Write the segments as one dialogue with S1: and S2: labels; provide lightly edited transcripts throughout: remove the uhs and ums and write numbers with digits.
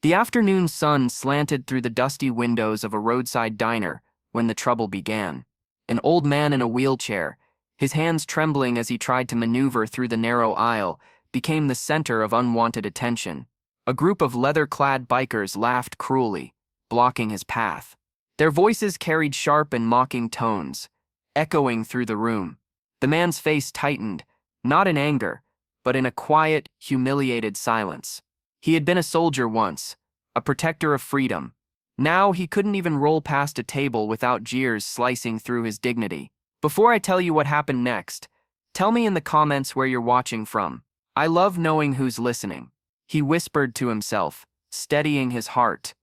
S1: The afternoon sun slanted through the dusty windows of a roadside diner when the trouble began. An old man in a wheelchair, his hands trembling as he tried to maneuver through the narrow aisle, became the center of unwanted attention. A group of leather-clad bikers laughed cruelly, blocking his path. Their voices carried sharp and mocking tones, echoing through the room. The man's face tightened, not in anger, but in a quiet, humiliated silence. He had been a soldier once, a protector of freedom. Now he couldn't even roll past a table without jeers slicing through his dignity. Before I tell you what happened next, tell me in the comments where you're watching from. I love knowing who's listening. He whispered to himself, steadying his heart.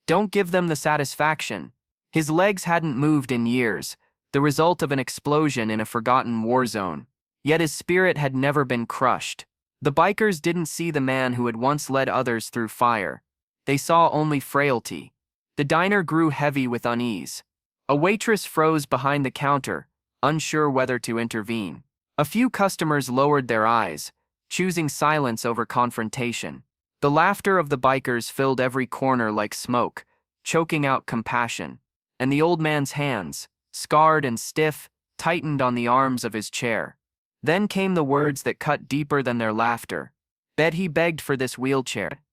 S1: Don't give them the satisfaction. His legs hadn't moved in years, the result of an explosion in a forgotten war zone. Yet his spirit had never been crushed. The bikers didn't see the man who had once led others through fire. They saw only frailty. The diner grew heavy with unease. A waitress froze behind the counter, unsure whether to intervene. A few customers lowered their eyes, choosing silence over confrontation. The laughter of the bikers filled every corner like smoke, choking out compassion. And the old man's hands, scarred and stiff, tightened on the arms of his chair. Then came the words that cut deeper than their laughter. Bet he begged for this wheelchair.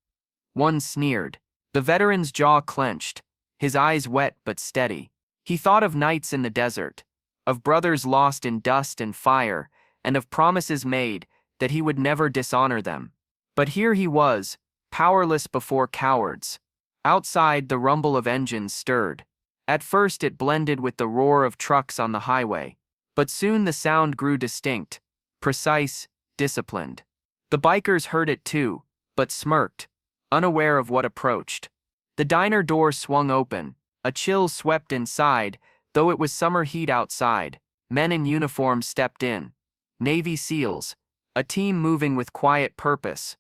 S1: One sneered. The veteran's jaw clenched, his eyes wet but steady. He thought of nights in the desert, of brothers lost in dust and fire, and of promises made that he would never dishonor them. But here he was, powerless before cowards. Outside, the rumble of engines stirred. At first it blended with the roar of trucks on the highway. But soon the sound grew distinct, precise, disciplined. The bikers heard it too, but smirked, unaware of what approached. The diner door swung open. A chill swept inside, though it was summer heat outside. Men in uniform stepped in. Navy SEALs, a team moving with quiet purpose.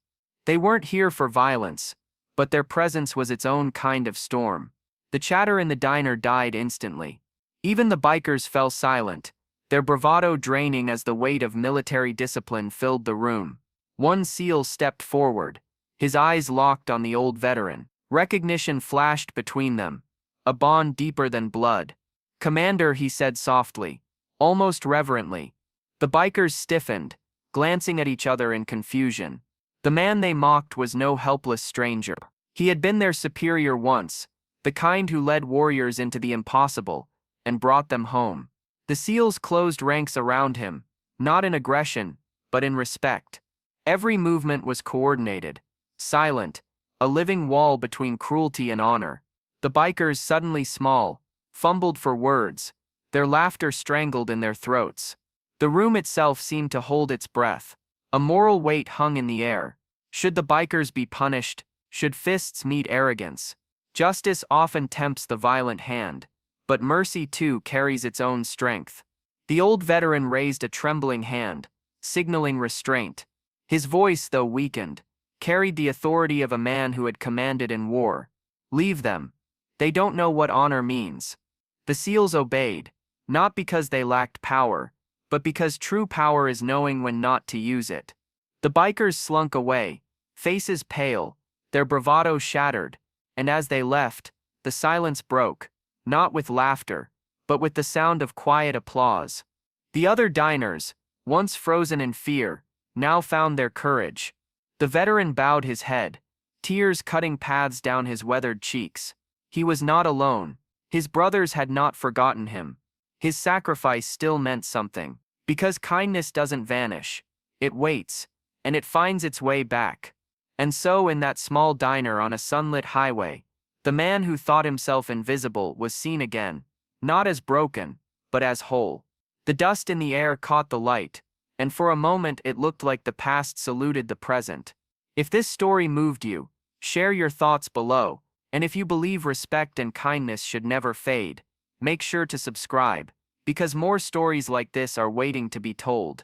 S1: They weren't here for violence, but their presence was its own kind of storm. The chatter in the diner died instantly. Even the bikers fell silent, their bravado draining as the weight of military discipline filled the room. One SEAL stepped forward, his eyes locked on the old veteran. Recognition flashed between them, a bond deeper than blood. "Commander," he said softly, almost reverently. The bikers stiffened, glancing at each other in confusion. The man they mocked was no helpless stranger. He had been their superior once, the kind who led warriors into the impossible and brought them home. The SEALs closed ranks around him, not in aggression, but in respect. Every movement was coordinated, silent, a living wall between cruelty and honor. The bikers, suddenly small, fumbled for words, their laughter strangled in their throats. The room itself seemed to hold its breath. A moral weight hung in the air. Should the bikers be punished? Should fists meet arrogance? Justice often tempts the violent hand, but mercy too carries its own strength. The old veteran raised a trembling hand, signaling restraint. His voice, though weakened, carried the authority of a man who had commanded in war. "Leave them. They don't know what honor means." The SEALs obeyed, not because they lacked power, but because true power is knowing when not to use it. The bikers slunk away, faces pale, their bravado shattered, and as they left, the silence broke, not with laughter, but with the sound of quiet applause. The other diners, once frozen in fear, now found their courage. The veteran bowed his head, tears cutting paths down his weathered cheeks. He was not alone. His brothers had not forgotten him. His sacrifice still meant something. Because kindness doesn't vanish. It waits, and it finds its way back. And so in that small diner on a sunlit highway, the man who thought himself invisible was seen again, not as broken, but as whole. The dust in the air caught the light, and for a moment it looked like the past saluted the present. If this story moved you, share your thoughts below, and if you believe respect and kindness should never fade, make sure to subscribe, because more stories like this are waiting to be told.